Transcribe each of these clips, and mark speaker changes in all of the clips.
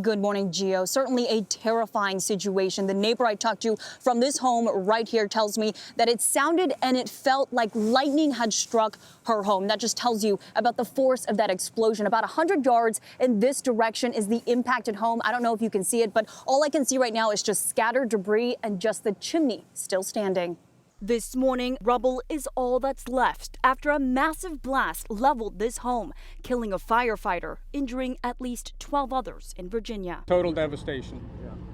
Speaker 1: Good morning, Gio. Certainly a terrifying situation. The neighbor I talked to from this home right here tells me that it sounded and it felt like lightning had struck her home. That just tells you about the force of that explosion. About 100 yards in this direction is the impacted home. I don't know if you can see it, but all I can see right now is just scattered debris and just the chimney still standing. This morning, rubble is all that's left after a massive blast leveled this home, killing a firefighter, injuring at least 12 others in Virginia.
Speaker 2: Total devastation.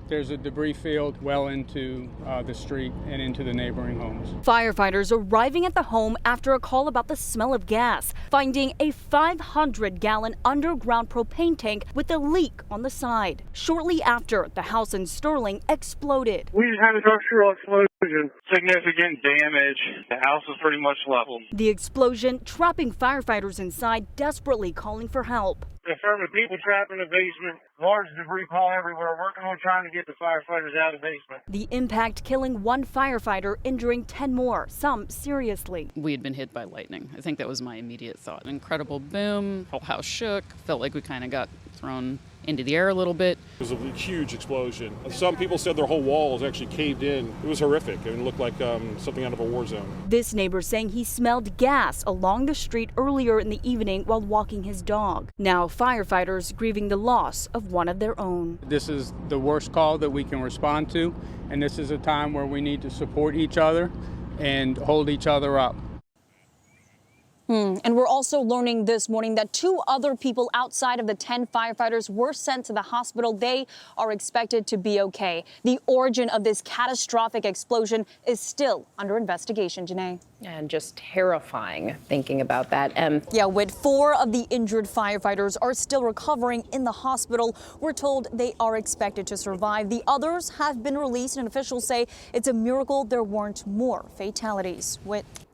Speaker 2: There's a debris field well into the street and into the neighboring homes.
Speaker 1: Firefighters arriving at the home after a call about the smell of gas, finding a 500-gallon underground propane tank with a leak on the side. Shortly after, the house in Sterling exploded.
Speaker 3: We just had a structural explosion. Significant damage. The house was pretty much leveled.
Speaker 1: The explosion trapping firefighters inside, desperately calling for help.
Speaker 3: There's certainly people trapped in the basement. Large debris pile everywhere. Working on trying to get the firefighters out of the basement.
Speaker 1: The impact killing one firefighter, injuring 10 more, some seriously.
Speaker 4: We had been hit by lightning. I think that was my immediate thought. An incredible boom, whole house shook, felt like we kind of got thrown into the air a little bit.
Speaker 5: It was a huge explosion. Some people said their whole walls actually caved in. It was horrific. It looked like something out of a war zone.
Speaker 1: This neighbor saying he smelled gas along the street earlier in the evening while walking his dog. Now firefighters grieving the loss of one of their own.
Speaker 2: This is the worst call that we can respond to, and this is a time where we need to support each other and hold each other up.
Speaker 1: And we're also learning this morning that 2 other people outside of the 10 firefighters were sent to the hospital. They are expected to be okay. The origin of this catastrophic explosion is still under investigation, Janae.
Speaker 6: And just terrifying thinking about that.
Speaker 1: Yeah, with 4 of the injured firefighters are still recovering in the hospital. We're told they are expected to survive. The others have been released, and officials say it's a miracle there weren't more fatalities.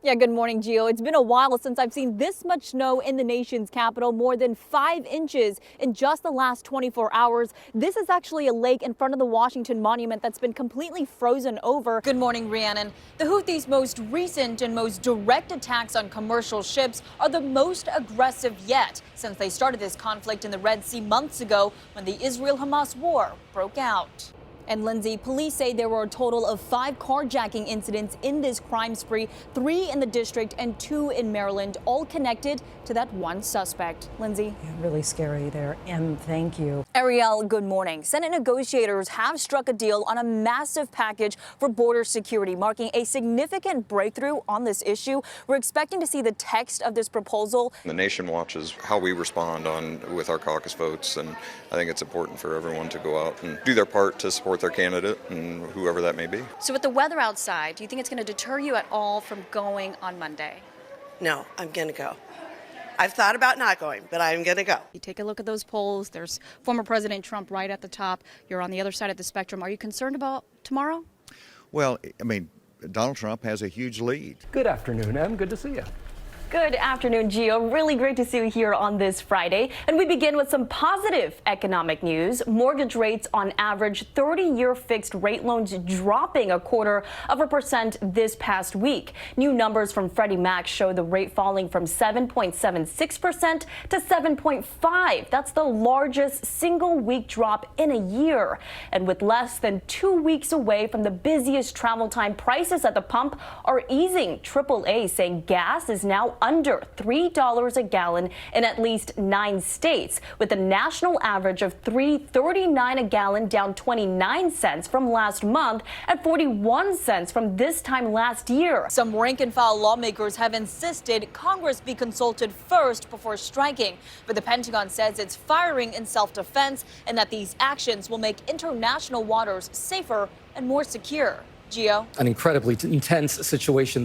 Speaker 1: Yeah, good morning, Gio. It's been a while since I've seen this much snow in the nation's capital, more than 5 inches in just the last 24 hours. This is actually a lake in front of the Washington Monument that's been completely frozen over. Good morning, Rhiannon. The Houthis' most recent and most direct attacks on commercial ships are the most aggressive yet since they started this conflict in the Red Sea months ago when the Israel-Hamas war broke out. And Lindsay, police say there were a total of 5 carjacking incidents in this crime spree, 3 in the district and 2 in Maryland, all connected to that one suspect. Lindsay?
Speaker 7: Yeah, really scary there. Em, thank you.
Speaker 1: Ariel, good morning. Senate negotiators have struck a deal on a massive package for border security, marking a significant breakthrough on this issue. We're expecting to see the text of this proposal.
Speaker 8: The nation watches how we respond with our caucus votes, and I think it's important for everyone to go out and do their part to support their candidate and whoever that may be.
Speaker 1: So with the weather outside, do you think it's going to deter you at all from going on Monday?
Speaker 9: No, I'm going to go. I've thought about not going, but I'm going to go.
Speaker 1: You take a look at those polls. There's former President Trump right at the top. You're on the other side of the spectrum. Are you concerned about tomorrow?
Speaker 10: Well, I mean, Donald Trump has a huge lead.
Speaker 11: Good afternoon, Em. Good to see you.
Speaker 1: Good afternoon, Gio. Really great to see you here on this Friday. And we begin with some positive economic news. Mortgage rates on average 30-year fixed rate loans dropping 0.25% this past week. New numbers from Freddie Mac show the rate falling from 7.76% to 7.5%. That's the largest single week drop in a year. And with less than 2 weeks away from the busiest travel time, prices at the pump are easing. AAA saying gas is now under $3 a gallon in at least 9 states, with a national average of $3.39 a gallon, down 29 cents from last month and 41 cents from this time last year. Some rank-and-file lawmakers have insisted Congress be consulted first before striking, but the Pentagon says it's firing in self-defense and that these actions will make international waters safer and more secure. Gio?
Speaker 11: An incredibly intense situation